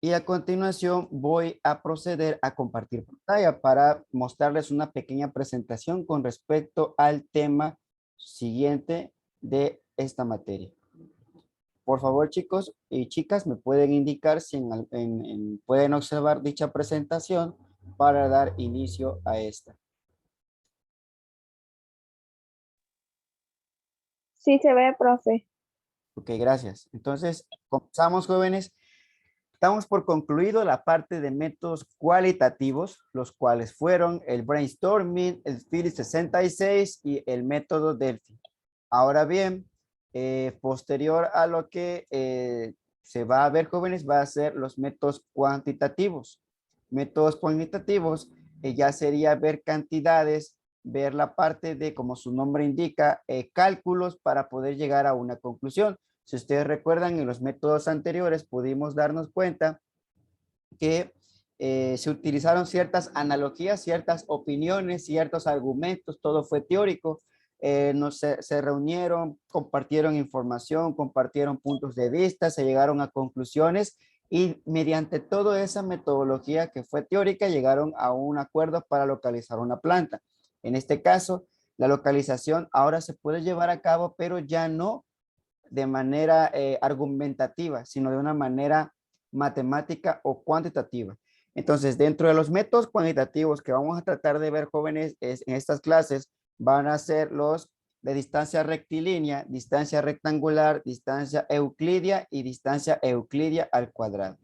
Y a continuación voy a proceder a compartir pantalla para mostrarles una pequeña presentación con respecto al tema siguiente de esta materia. Por favor, chicos y chicas, me pueden indicar si pueden observar dicha presentación para dar inicio a esta. Sí se ve, profe. Ok, gracias. Entonces, comenzamos, jóvenes. Damos por concluido la parte de métodos cualitativos, los cuales fueron el brainstorming, el Phillips 66 y el método Delphi. Ahora bien, posterior a lo que se va a ver, jóvenes, va a ser los métodos cuantitativos. Métodos cuantitativos ya sería ver cantidades, ver la parte de, como su nombre indica, cálculos para poder llegar a una conclusión. Si ustedes recuerdan, en los métodos anteriores pudimos darnos cuenta que se utilizaron ciertas analogías, ciertas opiniones, ciertos argumentos, todo fue teórico. Se reunieron, compartieron información, compartieron puntos de vista, se llegaron a conclusiones y mediante toda esa metodología que fue teórica llegaron a un acuerdo para localizar una planta. En este caso, la localización ahora se puede llevar a cabo, pero ya no de manera argumentativa, sino de una manera matemática o cuantitativa. Entonces, dentro de los métodos cuantitativos que vamos a tratar de ver, jóvenes, en estas clases, van a ser los de distancia rectilínea, distancia rectangular, distancia euclidia y distancia euclidia al cuadrado.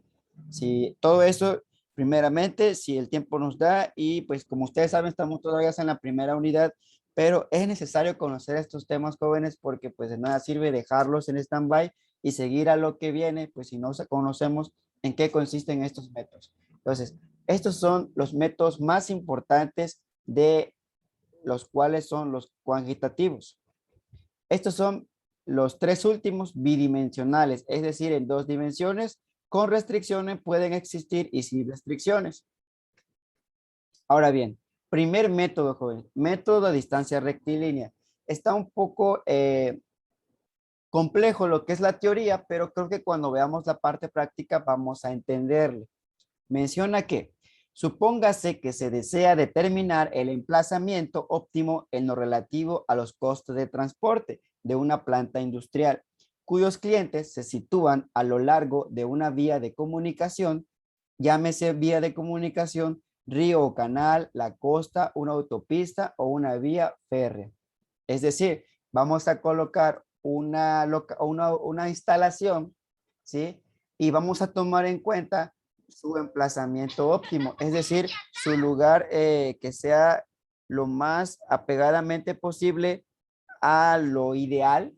Si todo eso, primeramente, si el tiempo nos da, y pues como ustedes saben, estamos todavía en la primera unidad, pero es necesario conocer estos temas, jóvenes, porque pues de nada sirve dejarlos en stand-by y seguir a lo que viene, pues si no conocemos en qué consisten estos métodos. Entonces, estos son los métodos más importantes de los cuales son los cuantitativos. Estos son los tres últimos bidimensionales, es decir, en dos dimensiones. Con restricciones pueden existir y sin restricciones. Ahora bien, primer método, joven, método de distancia rectilínea. Está un poco complejo lo que es la teoría, pero creo que cuando veamos la parte práctica vamos a entenderlo. Menciona que supóngase que se desea determinar el emplazamiento óptimo en lo relativo a los costos de transporte de una planta industrial, cuyos clientes se sitúan a lo largo de una vía de comunicación, llámese vía de comunicación, río o canal, la costa, una autopista o una vía férrea. Es decir, vamos a colocar una instalación, ¿sí? Y vamos a tomar en cuenta su emplazamiento óptimo, es decir, su lugar que sea lo más apegadamente posible a lo ideal,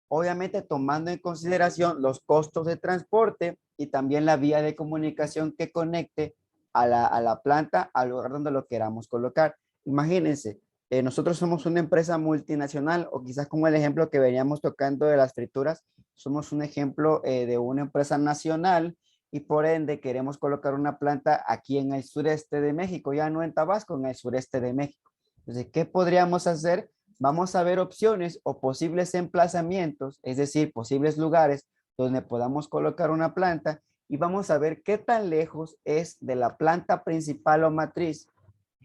obviamente tomando en consideración los costos de transporte y también la vía de comunicación que conecte a la planta al lugar donde lo queramos colocar. Imagínense, nosotros somos una empresa multinacional, o quizás como el ejemplo que veníamos tocando de las frituras, somos un ejemplo de una empresa nacional y por ende queremos colocar una planta aquí en el sureste de México, ya no en Tabasco, en el sureste de México. Entonces, ¿qué podríamos hacer? Vamos a ver opciones o posibles emplazamientos, es decir, posibles lugares donde podamos colocar una planta y vamos a ver qué tan lejos es de la planta principal o matriz.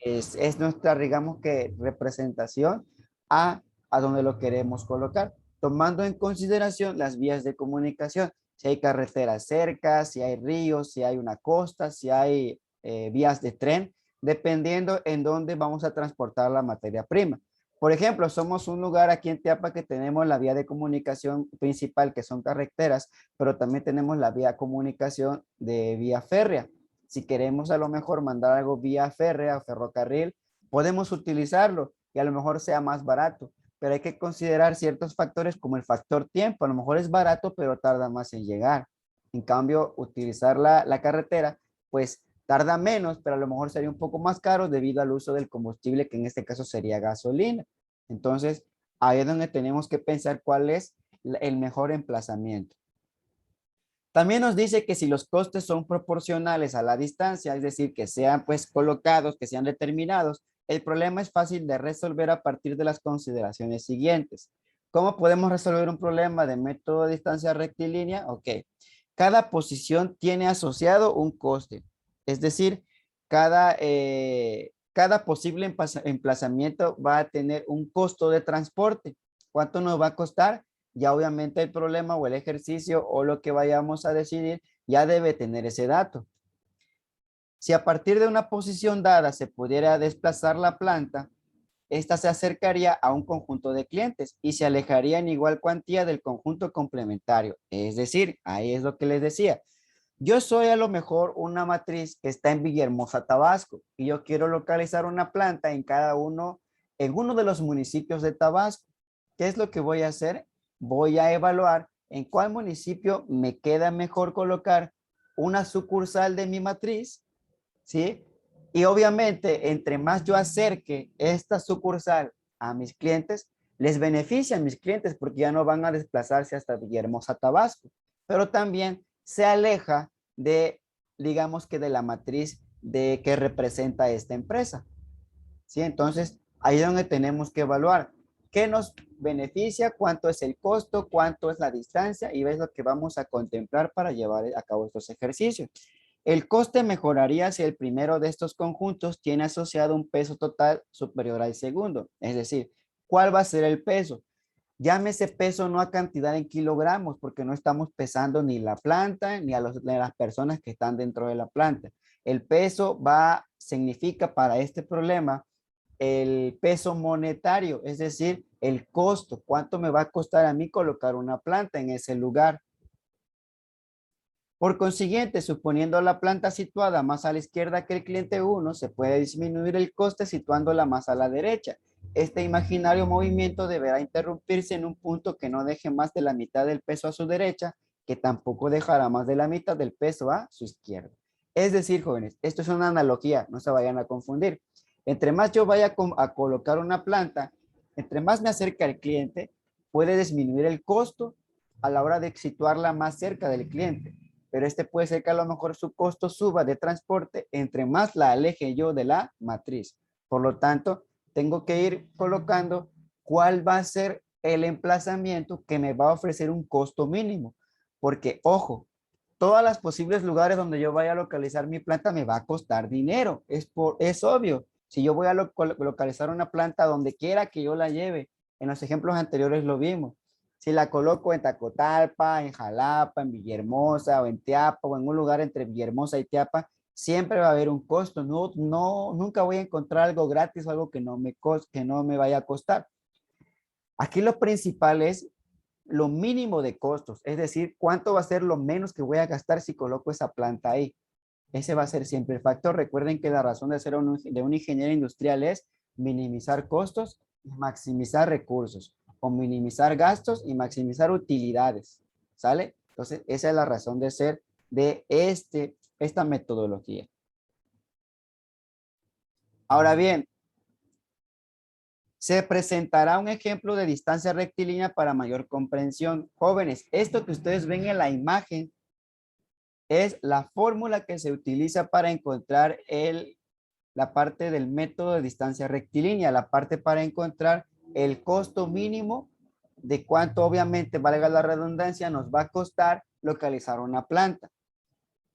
Es nuestra, digamos que, representación a donde lo queremos colocar, tomando en consideración las vías de comunicación. Si hay carreteras cerca, si hay ríos, si hay una costa, si hay vías de tren, dependiendo en dónde vamos a transportar la materia prima. Por ejemplo, somos un lugar aquí en Teapa que tenemos la vía de comunicación principal, que son carreteras, pero también tenemos la vía de comunicación de vía férrea. Si queremos a lo mejor mandar algo vía férrea o ferrocarril, podemos utilizarlo y a lo mejor sea más barato, pero hay que considerar ciertos factores como el factor tiempo. A lo mejor es barato, pero tarda más en llegar. En cambio, utilizar la carretera, pues tarda menos, pero a lo mejor sería un poco más caro debido al uso del combustible, que en este caso sería gasolina. Entonces, ahí es donde tenemos que pensar cuál es el mejor emplazamiento. También nos dice que si los costes son proporcionales a la distancia, es decir, que sean pues colocados, que sean determinados, el problema es fácil de resolver a partir de las consideraciones siguientes. ¿Cómo podemos resolver un problema de método de distancia rectilínea? Ok. cada posición tiene asociado un coste. Es decir, cada posible emplazamiento va a tener un costo de transporte. ¿Cuánto nos va a costar? Ya obviamente el problema o el ejercicio o lo que vayamos a decidir ya debe tener ese dato. Si a partir de una posición dada se pudiera desplazar la planta, esta se acercaría a un conjunto de clientes y se alejaría en igual cuantía del conjunto complementario. Es decir, ahí es lo que les decía. Yo soy a lo mejor una matriz que está en Villahermosa, Tabasco, y yo quiero localizar una planta en uno de los municipios de Tabasco. ¿Qué es lo que voy a hacer? Voy a evaluar en cuál municipio me queda mejor colocar una sucursal de mi matriz, ¿sí? Y obviamente, entre más yo acerque esta sucursal a mis clientes, les beneficia a mis clientes porque ya no van a desplazarse hasta Villahermosa, Tabasco, pero también se aleja de, digamos que de la matriz de que representa esta empresa, ¿sí? Entonces, ahí es donde tenemos que evaluar qué nos beneficia, cuánto es el costo, cuánto es la distancia y es lo que vamos a contemplar para llevar a cabo estos ejercicios. El coste mejoraría si el primero de estos conjuntos tiene asociado un peso total superior al segundo. Es decir, ¿cuál va a ser el peso? Llámese peso no a cantidad en kilogramos, porque no estamos pesando ni la planta ni a las personas que están dentro de la planta. El peso significa para este problema el peso monetario, es decir, el costo. ¿Cuánto me va a costar a mí colocar una planta en ese lugar? Por consiguiente, suponiendo la planta situada más a la izquierda que el cliente 1, se puede disminuir el coste situándola más a la derecha. Este imaginario movimiento deberá interrumpirse en un punto que no deje más de la mitad del peso a su derecha, que tampoco dejará más de la mitad del peso a su izquierda. Es decir, jóvenes, esto es una analogía, no se vayan a confundir. Entre más yo vaya a colocar una planta, entre más me acerque al cliente, puede disminuir el costo a la hora de situarla más cerca del cliente, pero este puede ser que a lo mejor su costo suba de transporte entre más la aleje yo de la matriz. Por lo tanto, tengo que ir colocando cuál va a ser el emplazamiento que me va a ofrecer un costo mínimo. Porque, ojo, todas las posibles lugares donde yo vaya a localizar mi planta me va a costar dinero. Es obvio. Si yo voy a localizar una planta donde quiera que yo la lleve, en los ejemplos anteriores lo vimos. Si la coloco en Tacotalpa, en Jalapa, en Villahermosa o en Teapa o en un lugar entre Villahermosa y Teapa, siempre va a haber un costo. Nunca voy a encontrar algo gratis o algo que no me vaya a costar. Aquí lo principal es lo mínimo de costos, es decir, cuánto va a ser lo menos que voy a gastar si coloco esa planta ahí. Ese va a ser siempre el factor. Recuerden que la razón de ser de un ingeniero industrial es minimizar costos y maximizar recursos, o minimizar gastos y maximizar utilidades. ¿Sale? Entonces, esa es la razón de ser de esta metodología. Ahora bien, se presentará un ejemplo de distancia rectilínea para mayor comprensión. Jóvenes, esto que ustedes ven en la imagen es la fórmula que se utiliza para encontrar la parte del método de distancia rectilínea, la parte para encontrar el costo mínimo de cuánto, obviamente, valga la redundancia, nos va a costar localizar una planta.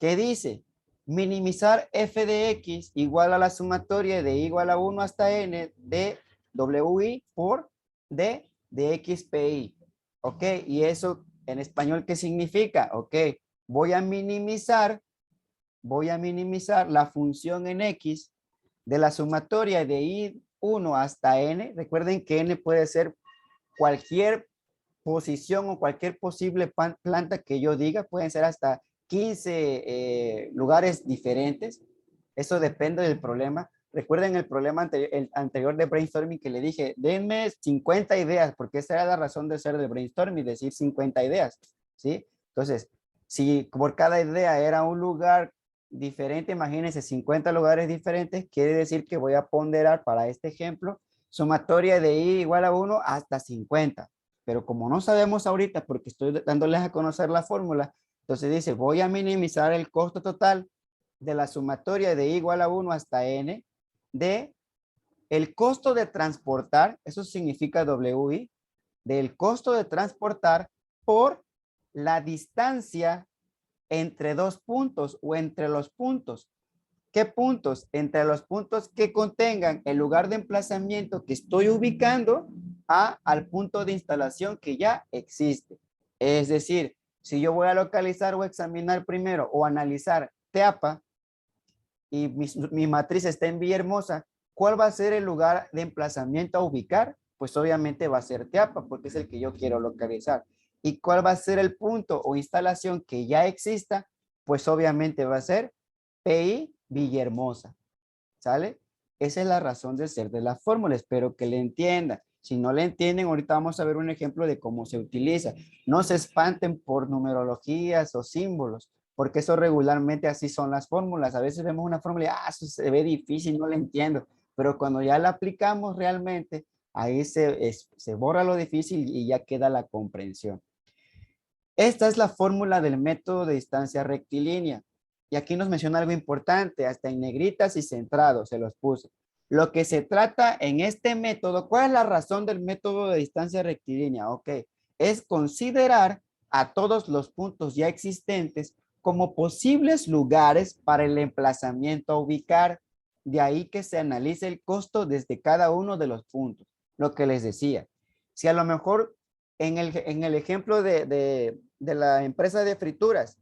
¿Qué dice? Minimizar f de x igual a la sumatoria de igual a 1 hasta n de wi por d de xpi. ¿Ok? Y eso en español, ¿qué significa? Ok, voy a minimizar la función en x de la sumatoria de i1 hasta n. Recuerden que n puede ser cualquier posición o cualquier posible planta que yo diga, pueden ser hasta 15 lugares diferentes. Eso depende del problema. Recuerden el problema el anterior de brainstorming que le dije, denme 50 ideas, porque esa era la razón de ser del brainstorming, decir 50 ideas, ¿sí? Entonces, si por cada idea era un lugar diferente, imagínense 50 lugares diferentes, quiere decir que voy a ponderar para este ejemplo sumatoria de i igual a 1 hasta 50. Pero como no sabemos ahorita porque estoy dándoles a conocer la fórmula, entonces dice, voy a minimizar el costo total de la sumatoria de i igual a 1 hasta n de el costo de transportar, eso significa wi, del costo de transportar por la distancia entre dos puntos o entre los puntos. ¿Qué puntos? Entre los puntos que contengan el lugar de emplazamiento que estoy ubicando al punto de instalación que ya existe. Es decir, si yo voy a localizar o examinar primero o analizar Teapa y mi matriz está en Villahermosa, ¿cuál va a ser el lugar de emplazamiento a ubicar? Pues obviamente va a ser Teapa porque es el que yo quiero localizar. ¿Y cuál va a ser el punto o instalación que ya exista? Pues obviamente va a ser PI Villahermosa. ¿Sale? Esa es la razón de ser de la fórmula. Espero que le entiendan. Si no le entienden, ahorita vamos a ver un ejemplo de cómo se utiliza. No se espanten por numerologías o símbolos, porque eso regularmente así son las fórmulas. A veces vemos una fórmula y eso se ve difícil, no la entiendo. Pero cuando ya la aplicamos realmente, ahí se borra lo difícil y ya queda la comprensión. Esta es la fórmula del método de distancia rectilínea. Y aquí nos menciona algo importante, hasta en negritas y centrados se los puse. Lo que se trata en este método, ¿cuál es la razón del método de distancia rectilínea? Ok, es considerar a todos los puntos ya existentes como posibles lugares para el emplazamiento a ubicar. De ahí que se analice el costo desde cada uno de los puntos. Lo que les decía, si a lo mejor en el ejemplo de la empresa de frituras,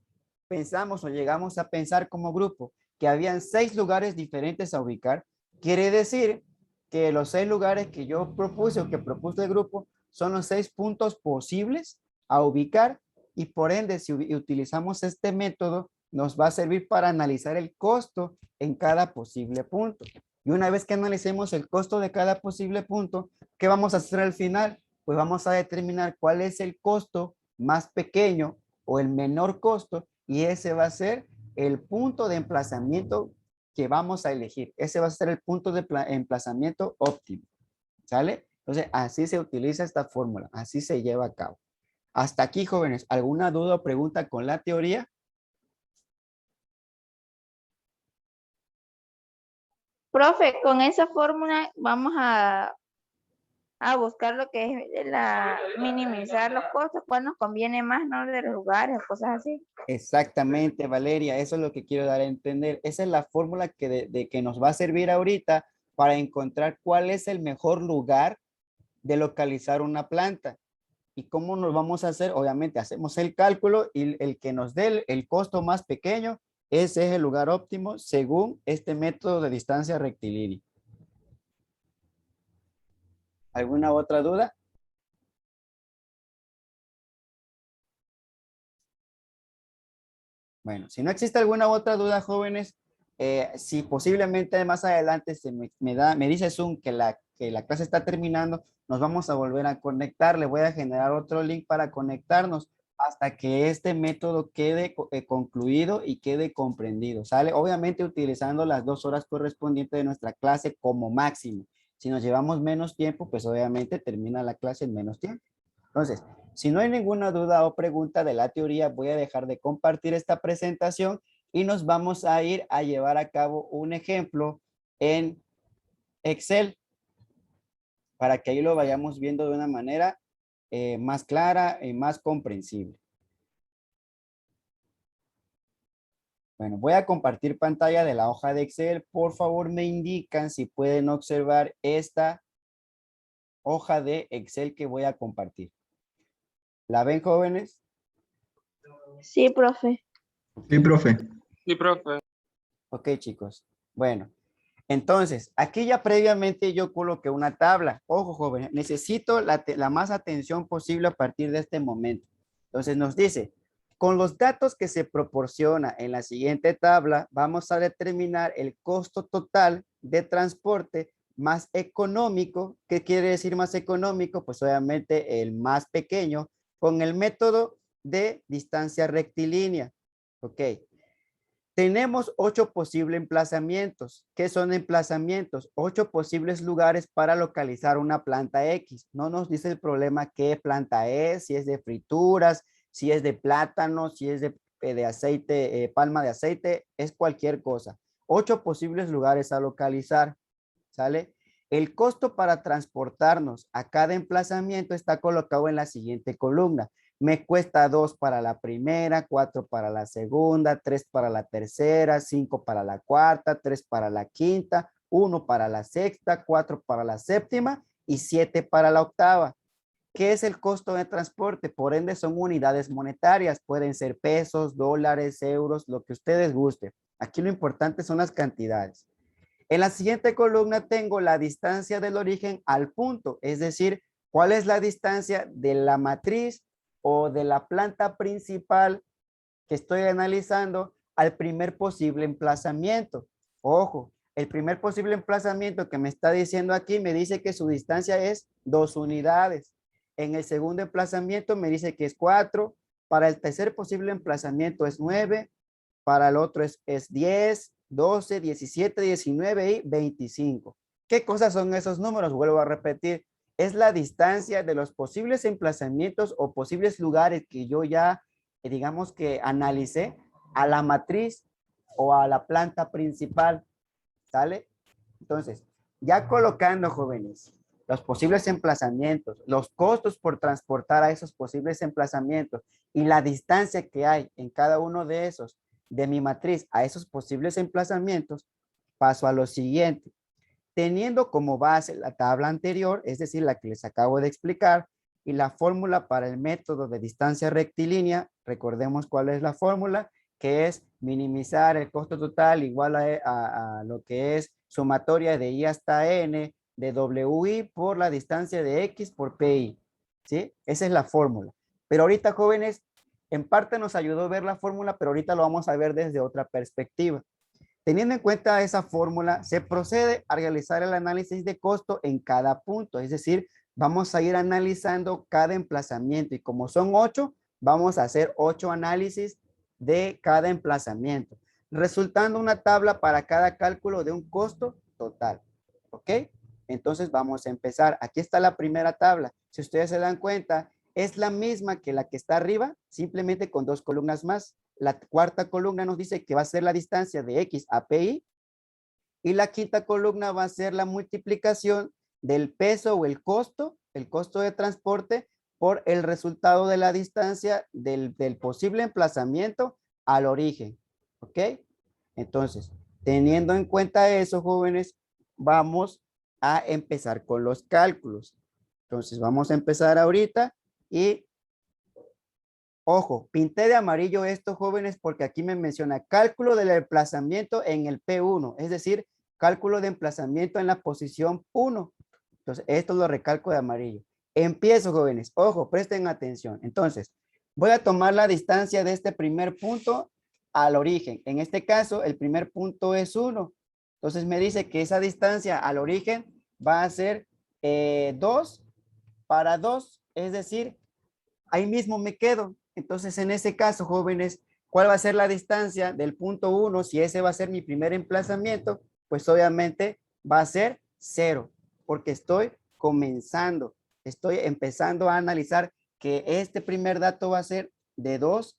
pensamos o llegamos a pensar como grupo que habían 6 lugares diferentes a ubicar, quiere decir que los 6 lugares que yo propuse o que propuso el grupo son los 6 puntos posibles a ubicar y por ende si utilizamos este método nos va a servir para analizar el costo en cada posible punto. Y una vez que analicemos el costo de cada posible punto, ¿qué vamos a hacer al final? Pues vamos a determinar cuál es el costo más pequeño o el menor costo y ese va a ser el punto de emplazamiento que vamos a elegir. Ese va a ser el punto de emplazamiento óptimo. ¿Sale? Entonces, así se utiliza esta fórmula, así se lleva a cabo. Hasta aquí, jóvenes, ¿alguna duda o pregunta con la teoría? Profe, con esa fórmula vamos a buscar lo que es minimizar los costos, cuál nos conviene más, ¿no? De los lugares, cosas así. Exactamente, Valeria, eso es lo que quiero dar a entender. Esa es la fórmula de que nos va a servir ahorita para encontrar cuál es el mejor lugar de localizar una planta. ¿Y cómo nos vamos a hacer? Obviamente hacemos el cálculo y el que nos dé el costo más pequeño, ese es el lugar óptimo según este método de distancia rectilínea. ¿Alguna otra duda? Bueno, si no existe alguna otra duda, jóvenes, si posiblemente más adelante me dice Zoom que la clase está terminando, nos vamos a volver a conectar. Le voy a generar otro link para conectarnos hasta que este método quede concluido y quede comprendido. ¿Sale? Obviamente utilizando las 2 horas correspondientes de nuestra clase como máximo. Si nos llevamos menos tiempo, pues obviamente termina la clase en menos tiempo. Entonces, si no hay ninguna duda o pregunta de la teoría, voy a dejar de compartir esta presentación y nos vamos a ir a llevar a cabo un ejemplo en Excel para que ahí lo vayamos viendo de una manera más clara y más comprensible. Bueno, voy a compartir pantalla de la hoja de Excel. Por favor, me indican si pueden observar esta hoja de Excel que voy a compartir. ¿La ven, jóvenes? Sí, profe. Sí, profe. Sí, profe. Ok, chicos. Bueno, entonces, aquí ya previamente yo coloqué una tabla. Ojo, jóvenes, necesito la más atención posible a partir de este momento. Entonces nos dice, con los datos que se proporciona en la siguiente tabla, vamos a determinar el costo total de transporte más económico. ¿Qué quiere decir más económico? Pues obviamente el más pequeño con el método de distancia rectilínea. Ok. Tenemos 8 posibles emplazamientos. ¿Qué son emplazamientos? 8 posibles lugares para localizar una planta X. No nos dice el problema qué planta es, si es de frituras, si es de plátano, si es de aceite, palma de aceite, es cualquier cosa. 8 posibles lugares a localizar, ¿sale? El costo para transportarnos a cada emplazamiento está colocado en la siguiente columna. Me cuesta 2 para la primera, 4 para la segunda, 3 para la tercera, 5 para la cuarta, 3 para la quinta, 1 para la sexta, 4 para la séptima y 7 para la octava. ¿Qué es el costo de transporte? Por ende, son unidades monetarias. Pueden ser pesos, dólares, euros, lo que ustedes gusten. Aquí lo importante son las cantidades. En la siguiente columna tengo la distancia del origen al punto, es decir, cuál es la distancia de la matriz o de la planta principal que estoy analizando al primer posible emplazamiento. Ojo, el primer posible emplazamiento que me está diciendo aquí me dice que su distancia es 2 unidades. En el segundo emplazamiento me dice que es 4. Para el tercer posible emplazamiento es 9. Para el otro es 10, 12, 17, 19 y 25. ¿Qué cosas son esos números? Vuelvo a repetir. Es la distancia de los posibles emplazamientos o posibles lugares que yo ya, digamos que analicé a la matriz o a la planta principal. ¿Sale? Entonces, ya colocando, jóvenes, los posibles emplazamientos, los costos por transportar a esos posibles emplazamientos y la distancia que hay en cada uno de esos, de mi matriz a esos posibles emplazamientos, paso a lo siguiente. Teniendo como base la tabla anterior, es decir, la que les acabo de explicar, y la fórmula para el método de distancia rectilínea, recordemos cuál es la fórmula, que es minimizar el costo total igual a lo que es sumatoria de I hasta N de WI por la distancia de X por PI. ¿Sí? Esa es la fórmula. Pero ahorita, jóvenes, en parte nos ayudó a ver la fórmula, pero ahorita lo vamos a ver desde otra perspectiva. Teniendo en cuenta esa fórmula, se procede a realizar el análisis de costo en cada punto. Es decir, vamos a ir analizando cada emplazamiento y como son 8, vamos a hacer 8 análisis de cada emplazamiento, resultando una tabla para cada cálculo de un costo total. ¿Ok? Entonces vamos a empezar. Aquí está la primera tabla. Si ustedes se dan cuenta, es la misma que la que está arriba, simplemente con 2 columnas más. La cuarta columna nos dice que va a ser la distancia de X a PI y la quinta columna va a ser la multiplicación del peso o el costo de transporte por el resultado de la distancia del posible emplazamiento al origen. ¿Ok? Entonces, teniendo en cuenta eso, jóvenes, vamos a empezar con los cálculos. Entonces, vamos a empezar ahorita y ojo, pinté de amarillo esto, jóvenes, porque aquí me menciona cálculo del emplazamiento en el P1, es decir, cálculo de emplazamiento en la posición 1. Entonces, esto lo recalco de amarillo. Empiezo, jóvenes. Ojo, presten atención. Entonces, voy a tomar la distancia de este primer punto al origen. En este caso, el primer punto es 1. Entonces, me dice que esa distancia al origen va a ser 2 para 2, es decir, ahí mismo me quedo. Entonces, en ese caso, jóvenes, ¿cuál va a ser la distancia del punto 1? Si ese va a ser mi primer emplazamiento, pues obviamente va a ser 0, porque estoy comenzando, estoy empezando a analizar que este primer dato va a ser de 2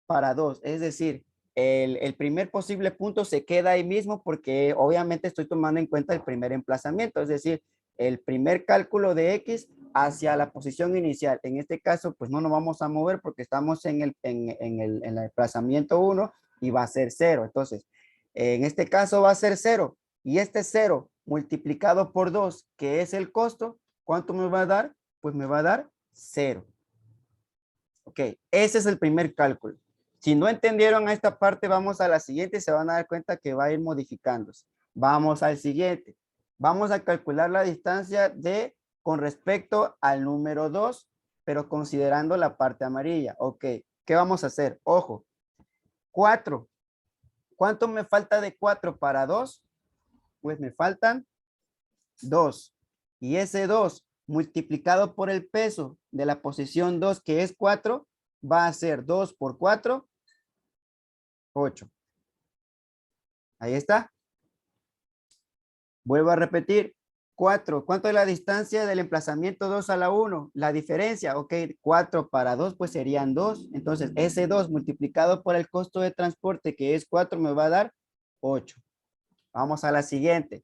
para 2, es decir, el primer posible punto se queda ahí mismo porque obviamente estoy tomando en cuenta el primer emplazamiento, es decir, el primer cálculo de X hacia la posición inicial. En este caso, pues no nos vamos a mover porque estamos en el emplazamiento 1 y va a ser 0. Entonces, en este caso va a ser 0 y este 0 multiplicado por 2, que es el costo, ¿cuánto me va a dar? Pues me va a dar 0. Ok, ese es el primer cálculo. Si no entendieron esta parte, vamos a la siguiente y se van a dar cuenta que va a ir modificándose. Vamos al siguiente. Vamos a calcular la distancia con respecto al número 2, pero considerando la parte amarilla. Ok, ¿qué vamos a hacer? Ojo, 4. ¿Cuánto me falta de 4 para 2? Pues me faltan 2. Y ese 2 multiplicado por el peso de la posición 2, que es 4, va a ser 2 por 4, 8. Ahí está. Vuelvo a repetir. 4. ¿Cuánto es la distancia del emplazamiento 2 a la 1? La diferencia, ok, 4 para 2, pues serían 2. Entonces, ese 2 multiplicado por el costo de transporte, que es 4, me va a dar 8. Vamos a la siguiente.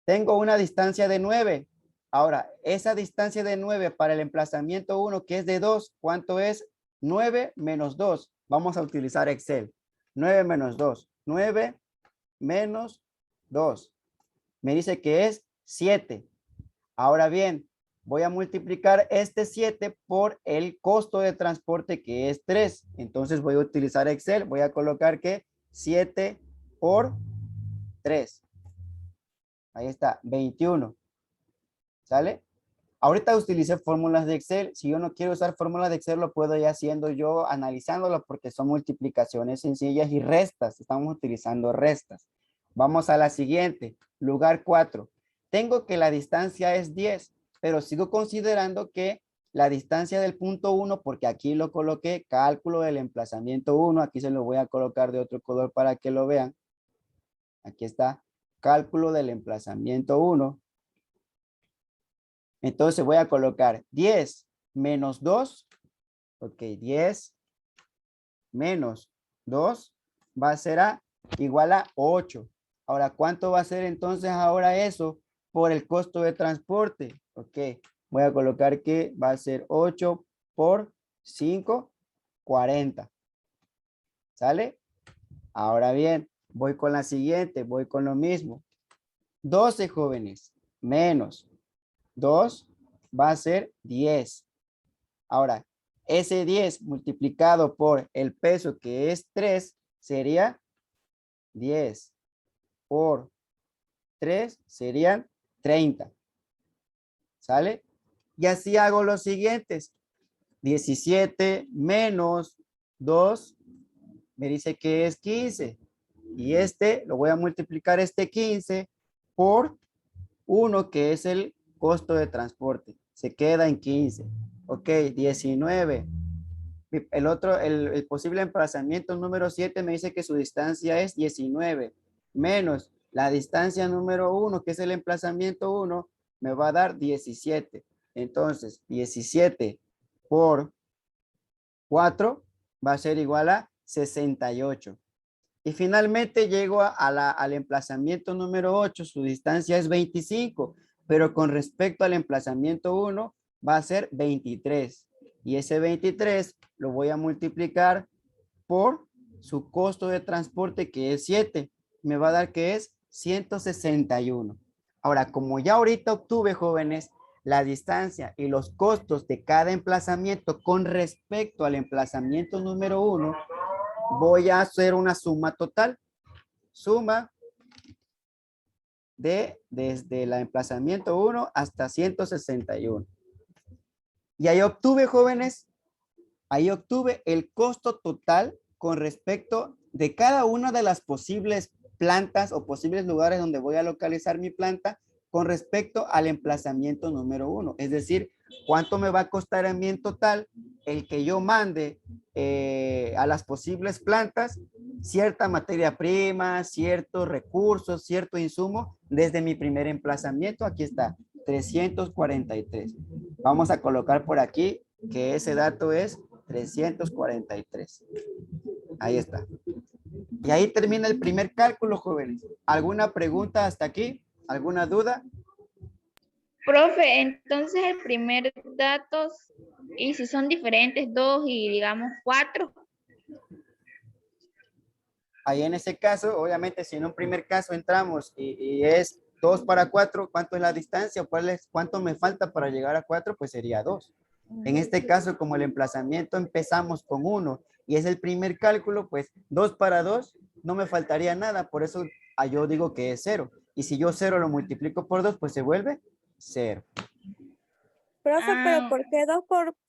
Tengo una distancia de 9. Ahora, esa distancia de 9 para el emplazamiento 1, que es de 2, ¿cuánto es? 9 menos 2. Vamos a utilizar Excel. 9 menos 2. 9 menos 2. Me dice que es 7. Ahora bien, voy a multiplicar este 7 por el costo de transporte, que es 3. Entonces voy a utilizar Excel. Voy a colocar que 7 por 3. Ahí está, 21. ¿Sale? Ahorita utilicé fórmulas de Excel. Si yo no quiero usar fórmulas de Excel, lo puedo ir haciendo yo analizándolo porque son multiplicaciones sencillas y restas. Estamos utilizando restas. Vamos a la siguiente. Lugar 4. Tengo que la distancia es 10, pero sigo considerando que la distancia del punto 1, porque aquí lo coloqué, cálculo del emplazamiento 1. Aquí se lo voy a colocar de otro color para que lo vean. Aquí está, cálculo del emplazamiento 1. Entonces voy a colocar 10 menos 2. Ok, 10 menos 2 va a ser igual a 8. Ahora, ¿cuánto va a ser entonces ahora eso por el costo de transporte? Ok, voy a colocar que va a ser 8 por 5, 40. ¿Sale? Ahora bien, voy con la siguiente, voy con lo mismo. 12 jóvenes menos 2 va a ser 10. Ahora, ese 10 multiplicado por el peso, que es 3, sería 10 por 3 serían 30. ¿Sale? Y así hago los siguientes. 17 menos 2 me dice que es 15. Y este lo voy a multiplicar este 15 por 1, que es el costo de transporte. Se queda en 15. Ok, 19. El otro, el posible emplazamiento número 7 me dice que su distancia es 19 menos la distancia número 1, que es el emplazamiento 1, me va a dar 17. Entonces, 17 por 4 va a ser igual a 68. Y finalmente llego al emplazamiento número 8, su distancia es 25, pero con respecto al emplazamiento 1 va a ser 23. Y ese 23 lo voy a multiplicar por su costo de transporte, que es 7. Me va a dar que es 161. Ahora, como ya ahorita obtuve, jóvenes, la distancia y los costos de cada emplazamiento con respecto al emplazamiento número 1, voy a hacer una suma total. Suma desde el emplazamiento 1 hasta 161. Y ahí obtuve, jóvenes, ahí obtuve el costo total con respecto de cada una de las posibles plantas o posibles lugares donde voy a localizar mi planta con respecto al emplazamiento número 1. Es decir, cuánto me va a costar a mí en total el que yo mande a las posibles plantas cierta materia prima, ciertos recursos, cierto insumo desde mi primer emplazamiento. Aquí está, 343. Vamos a colocar por aquí que ese dato es 343. Ahí está. Y ahí termina el primer cálculo, jóvenes. ¿Alguna pregunta hasta aquí? ¿Alguna duda? Profe, entonces el primer datos, y si son diferentes 2 y digamos 4. Ahí en ese caso, obviamente, si en un primer caso entramos y es 2 para 4, ¿cuánto es la distancia? ¿Cuánto me falta para llegar a 4? Pues sería 2. En este caso, como el emplazamiento empezamos con 1 y es el primer cálculo, pues 2 para 2 no me faltaría nada. Por eso yo digo que es 0. Y si yo 0 lo multiplico por 2, pues se vuelve 0. Profe, pero ¿por qué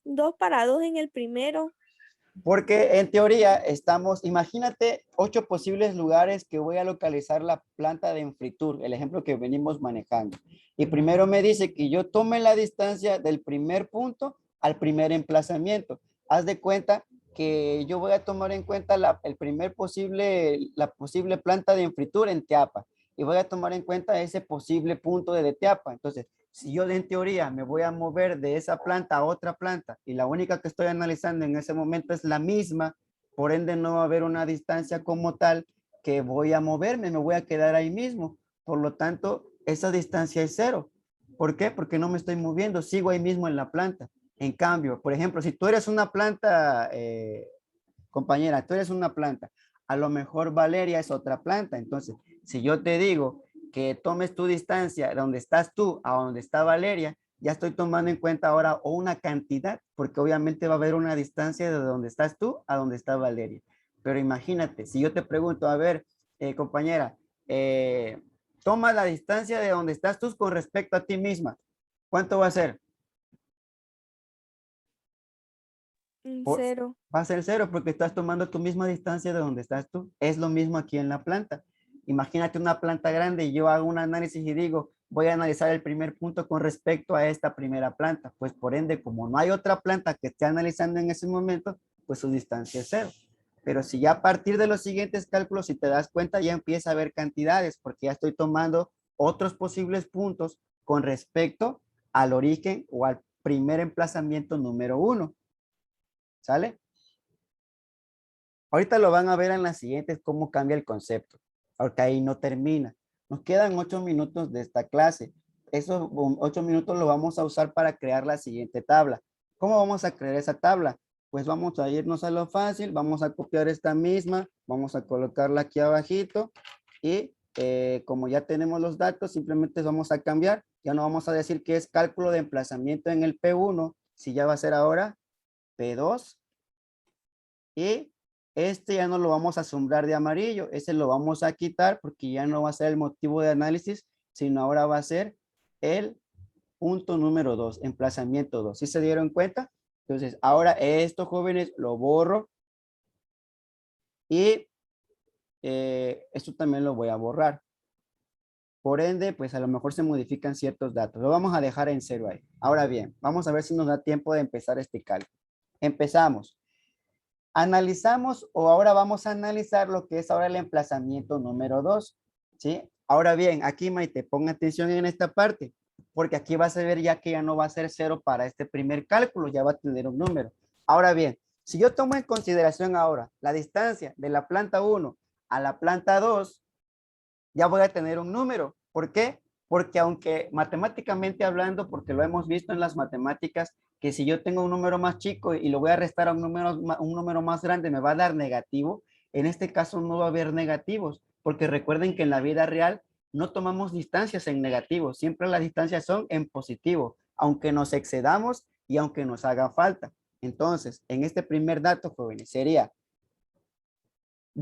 2 para 2 en el primero? Porque en teoría imagínate 8 posibles lugares que voy a localizar la planta de Enfritur, el ejemplo que venimos manejando. Y primero me dice que yo tome la distancia del primer punto al primer emplazamiento. Haz de cuenta que yo voy a tomar en cuenta la posible planta de Enfritur en Teapa. Y voy a tomar en cuenta ese posible punto de Teapa. Entonces, si yo en teoría me voy a mover de esa planta a otra planta y la única que estoy analizando en ese momento es la misma, por ende no va a haber una distancia como tal que voy a moverme, me voy a quedar ahí mismo. Por lo tanto, esa distancia es 0. ¿Por qué? Porque no me estoy moviendo, sigo ahí mismo en la planta. En cambio, por ejemplo, si tú eres una planta, compañera, tú eres una planta, a lo mejor Valeria es otra planta. Entonces, si yo te digo que tomes tu distancia de donde estás tú a donde está Valeria, ya estoy tomando en cuenta ahora o una cantidad, porque obviamente va a haber una distancia de donde estás tú a donde está Valeria. Pero imagínate, si yo te pregunto, a ver, compañera, toma la distancia de donde estás tú con respecto a ti misma. ¿Cuánto va a ser? Por- 0. Va a ser cero porque estás tomando tu misma distancia de donde estás tú. Es lo mismo aquí en la planta. Imagínate una planta grande y yo hago un análisis y digo, voy a analizar el primer punto con respecto a esta primera planta. Pues por ende, como no hay otra planta que esté analizando en ese momento, pues su distancia es cero. Pero si ya a partir de los siguientes cálculos, si te das cuenta, ya empieza a haber cantidades porque ya estoy tomando otros posibles puntos con respecto al origen o al primer emplazamiento número 1. ¿Sale? Ahorita lo van a ver en las siguientes cómo cambia el concepto, porque ahí no termina. Nos quedan 8 minutos de esta clase. Esos 8 minutos lo vamos a usar para crear la siguiente tabla. ¿Cómo vamos a crear esa tabla? Pues vamos a irnos a lo fácil, vamos a copiar esta misma, vamos a colocarla aquí abajito y como ya tenemos los datos, simplemente vamos a cambiar. Ya no vamos a decir que es cálculo de emplazamiento en el P1, si ya va a ser ahora P2. Y este ya no lo vamos a asombrar de amarillo, ese lo vamos a quitar porque ya no va a ser el motivo de análisis, sino ahora va a ser el punto número 2, emplazamiento 2. ¿Sí se dieron cuenta? Entonces, ahora esto, jóvenes, lo borro y esto también lo voy a borrar. Por ende, pues a lo mejor se modifican ciertos datos. Lo vamos a dejar en 0 ahí. Ahora bien, vamos a ver si nos da tiempo de empezar este cálculo. Empezamos. Analizamos o ahora vamos a analizar lo que es ahora el emplazamiento número 2, ¿sí? Ahora bien, aquí Maite, ponga atención en esta parte, porque aquí vas a ver ya que ya no va a ser 0 para este primer cálculo, ya va a tener un número. Ahora bien, si yo tomo en consideración ahora la distancia de la planta 1 a la planta 2, ya voy a tener un número. ¿Por qué? Porque aunque matemáticamente hablando, porque lo hemos visto en las matemáticas, que si yo tengo un número más chico y lo voy a restar a un número más grande, me va a dar negativo. En este caso no va a haber negativos, porque recuerden que en la vida real no tomamos distancias en negativo, siempre las distancias son en positivo, aunque nos excedamos y aunque nos haga falta. Entonces, en este primer dato, jóvenes, sería,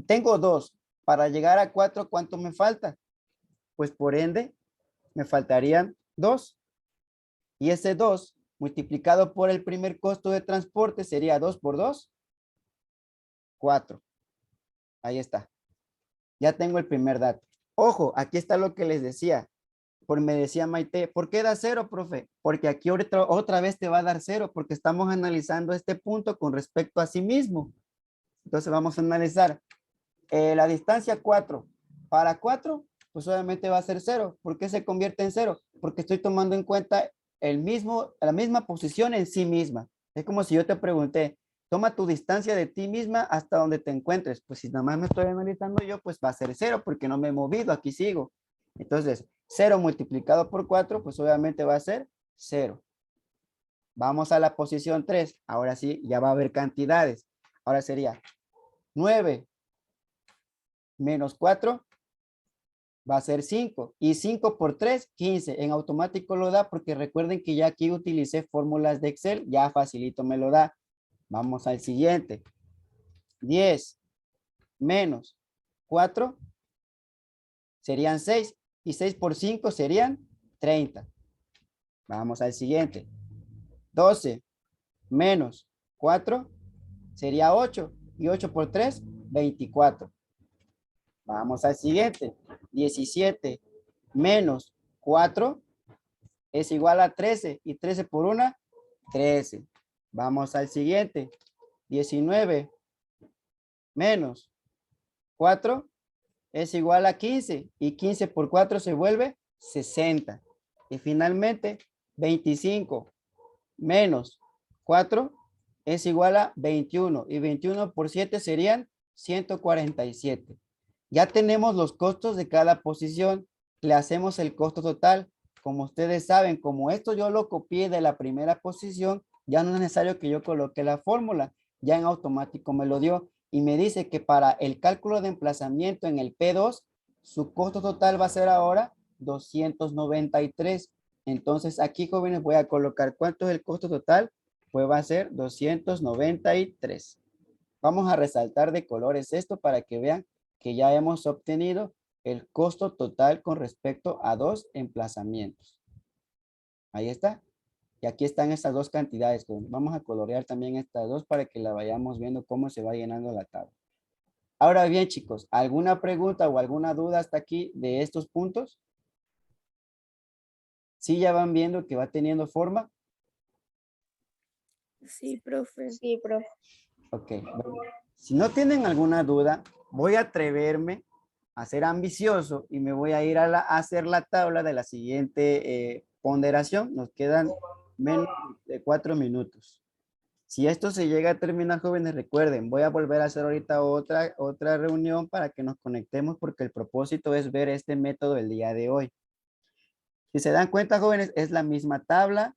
tengo 2, para llegar a 4, ¿cuánto me falta? Pues por ende, me faltarían 2. Y ese 2 multiplicado por el primer costo de transporte sería 2 por 2, 4. Ahí está. Ya tengo el primer dato. Ojo, aquí está lo que les decía. Me decía Maite, ¿por qué da 0, profe? Porque aquí otra vez te va a dar 0 porque estamos analizando este punto con respecto a sí mismo. Entonces vamos a analizar la distancia 4. Para 4, pues obviamente va a ser 0. ¿Por qué se convierte en 0? Porque estoy tomando en cuenta la misma posición en sí misma. Es como si yo te pregunté, toma tu distancia de ti misma hasta donde te encuentres. Pues si nada más me estoy analizando yo, pues va a ser 0 porque no me he movido, aquí sigo. Entonces, 0 multiplicado por 4, pues obviamente va a ser 0. Vamos a la posición 3. Ahora sí, ya va a haber cantidades. Ahora sería 9 menos 4 va a ser 5. Y 5 por 3, 15. En automático lo da porque recuerden que ya aquí utilicé fórmulas de Excel. Ya facilito me lo da. Vamos al siguiente. 10 menos 4 serían 6. Y 6 por 5 serían 30. Vamos al siguiente. 12 menos 4 sería 8. Y 8 por 3, 24. Vamos al siguiente. 17 menos 4 es igual a 13. Y 13 por 1, 13. Vamos al siguiente. 19 menos 4 es igual a 15. Y 15 por 4 se vuelve 60. Y finalmente, 25 menos 4 es igual a 21. Y 21 por 7 serían 147. Ya tenemos los costos de cada posición. Le hacemos el costo total. como ustedes saben, como esto yo lo copié de la primera posición, ya no es necesario que yo coloque la fórmula, ya en automático me lo dio y me dice que para el cálculo de emplazamiento en el P2, su costo total va a ser ahora 293. Entonces aquí, jóvenes, voy a colocar ¿cuánto es el costo total? Pues va a ser 293. Vamos a resaltar de colores esto para que vean que ya hemos obtenido el costo total con respecto a dos emplazamientos. Ahí está. Y aquí están estas dos cantidades. Vamos a colorear también estas dos para que la vayamos viendo cómo se va llenando la tabla. Ahora bien, chicos, ¿alguna pregunta o alguna duda hasta aquí de estos puntos? ¿Sí ya van viendo que va teniendo forma? Sí, profe. Sí, profe. Ok. Bueno, si no tienen alguna duda, voy a atreverme a ser ambicioso y me voy a ir a hacer la tabla de la siguiente ponderación. Nos quedan menos de 4 minutos. Si esto se llega a terminar, jóvenes, recuerden, voy a volver a hacer ahorita otra reunión para que nos conectemos porque el propósito es ver este método el día de hoy. Si se dan cuenta, jóvenes, es la misma tabla,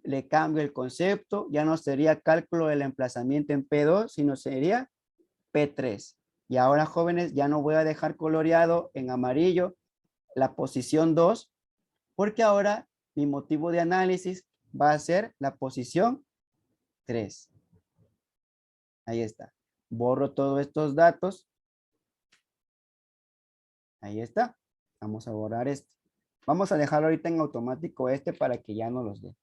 le cambio el concepto, ya no sería cálculo del emplazamiento en P2, sino sería P3. Y ahora, jóvenes, ya no voy a dejar coloreado en amarillo la posición 2, porque ahora mi motivo de análisis va a ser la posición 3. Ahí está. Borro todos estos datos. Ahí está. Vamos a borrar este. Vamos a dejarlo ahorita en automático este para que ya no los dé.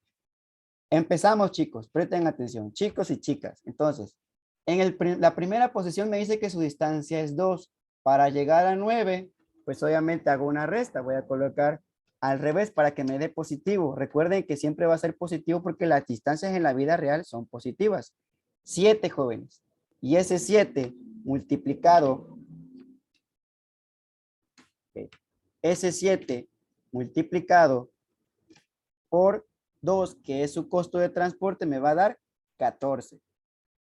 Empezamos, chicos. Presten atención, chicos y chicas. Entonces, en la primera posición me dice que su distancia es 2. Para llegar a 9, pues obviamente hago una resta. Voy a colocar al revés para que me dé positivo. Recuerden que siempre va a ser positivo porque las distancias en la vida real son positivas. 7, jóvenes. Y ese 7 multiplicado, ese 7 multiplicado por 2, que es su costo de transporte, me va a dar 14.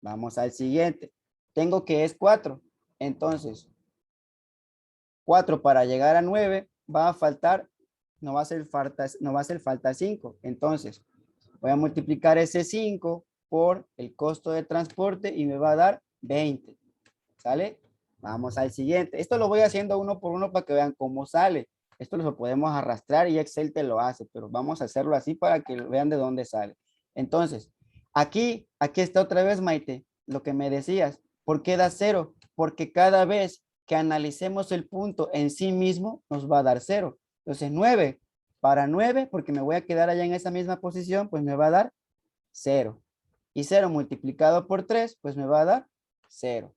Vamos al siguiente. Tengo que es 4. Entonces, 4 para llegar a 9 va a faltar, no va a hacer falta 5. Entonces, voy a multiplicar ese 5 por el costo de transporte y me va a dar 20. ¿Sale? Vamos al siguiente. Esto lo voy haciendo uno por uno para que vean cómo sale. Esto lo podemos arrastrar y Excel te lo hace, pero vamos a hacerlo así para que vean de dónde sale. Entonces, aquí está otra vez, Maite, lo que me decías. ¿Por qué da 0? Porque cada vez que analicemos el punto en sí mismo, nos va a dar 0. Entonces, 9. Para 9, porque me voy a quedar allá en esa misma posición, pues me va a dar 0. Y 0 multiplicado por 3, pues me va a dar 0.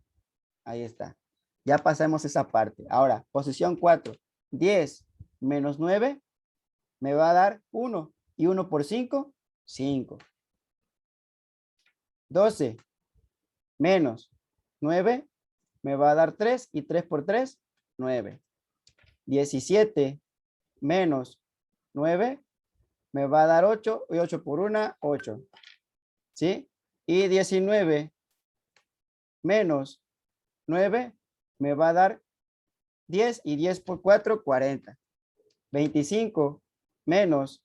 Ahí está. Ya pasamos esa parte. Ahora, posición 4. 10 menos 9 me va a dar 1. Y 1 por 5, 5. 12 menos 9 me va a dar 3. Y 3 por 3, 9. 17 menos 9 me va a dar 8. Y 8 por 1, 8. ¿Sí? Y 19 menos 9 me va a dar 10 y 10 por 4, 40. 25 menos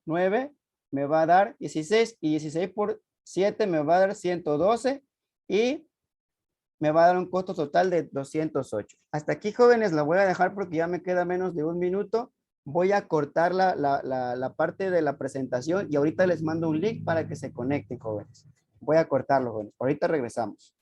9 me va a dar 16 y 16 por 7 me va a dar 112 y me va a dar un costo total de 208. Hasta aquí, jóvenes, la voy a dejar porque ya me queda menos de un minuto. Voy a cortar la parte de la presentación y ahorita les mando un link para que se conecten, jóvenes. Voy a cortarlo, jóvenes. Ahorita regresamos.